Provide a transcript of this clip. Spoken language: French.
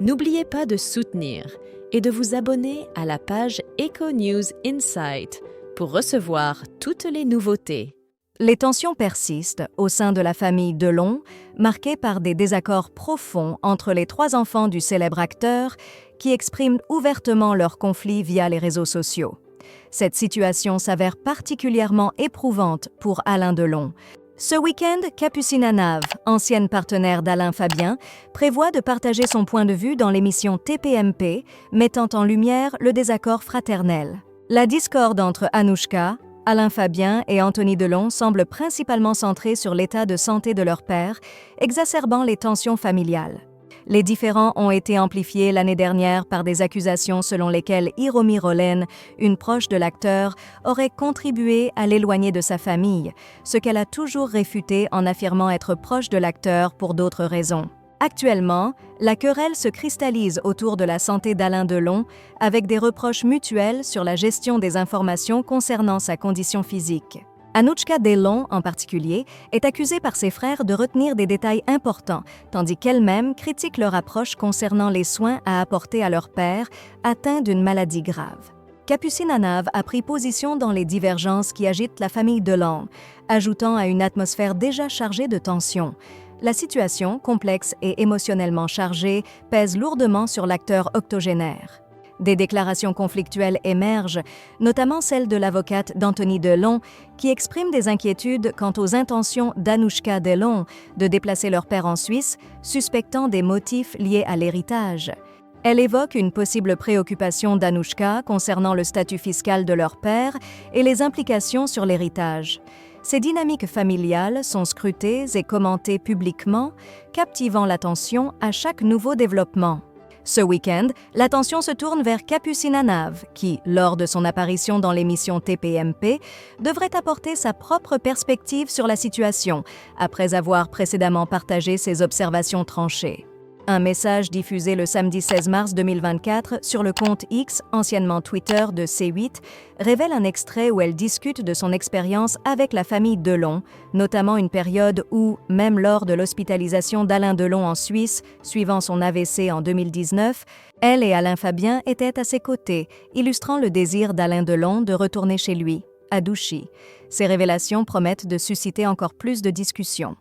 N'oubliez pas de soutenir et de vous abonner à la page Eco News Insight pour recevoir toutes les nouveautés. Les tensions persistent au sein de la famille Delon, marquées par des désaccords profonds entre les 3 enfants du célèbre acteur qui expriment ouvertement leurs conflits via les réseaux sociaux. Cette situation s'avère particulièrement éprouvante pour Alain Delon. Ce week-end, Capucine Anave, ancienne partenaire d'Alain Fabien, prévoit de partager son point de vue dans l'émission TPMP, mettant en lumière le désaccord fraternel. La discorde entre Anouchka, Alain Fabien et Anthony Delon semble principalement centrée sur l'état de santé de leur père, exacerbant les tensions familiales. Les différends ont été amplifiés l'année dernière par des accusations selon lesquelles Hiromi Rolén, une proche de l'acteur, aurait contribué à l'éloigner de sa famille, ce qu'elle a toujours réfuté en affirmant être proche de l'acteur pour d'autres raisons. Actuellement, la querelle se cristallise autour de la santé d'Alain Delon, avec des reproches mutuels sur la gestion des informations concernant sa condition physique. Anouchka Delon, en particulier, est accusée par ses frères de retenir des détails importants, tandis qu'elle-même critique leur approche concernant les soins à apporter à leur père, atteint d'une maladie grave. Capucine Anave a pris position dans les divergences qui agitent la famille Delon, ajoutant à une atmosphère déjà chargée de tensions. La situation, complexe et émotionnellement chargée, pèse lourdement sur l'acteur octogénaire. Des déclarations conflictuelles émergent, notamment celle de l'avocate d'Anthony Delon, qui exprime des inquiétudes quant aux intentions d'Anouchka Delon de déplacer leur père en Suisse, suspectant des motifs liés à l'héritage. Elle évoque une possible préoccupation d'Anouchka concernant le statut fiscal de leur père et les implications sur l'héritage. Ces dynamiques familiales sont scrutées et commentées publiquement, captivant l'attention à chaque nouveau développement. Ce week-end, l'attention se tourne vers Capucine Anave, qui, lors de son apparition dans l'émission TPMP, devrait apporter sa propre perspective sur la situation, après avoir précédemment partagé ses observations tranchées. Un message diffusé le samedi 16 mars 2024 sur le compte X, anciennement Twitter de C8, révèle un extrait où elle discute de son expérience avec la famille Delon, notamment une période où, même lors de l'hospitalisation d'Alain Delon en Suisse, suivant son AVC en 2019, elle et Alain Fabien étaient à ses côtés, illustrant le désir d'Alain Delon de retourner chez lui, à Douchy. Ces révélations promettent de susciter encore plus de discussions.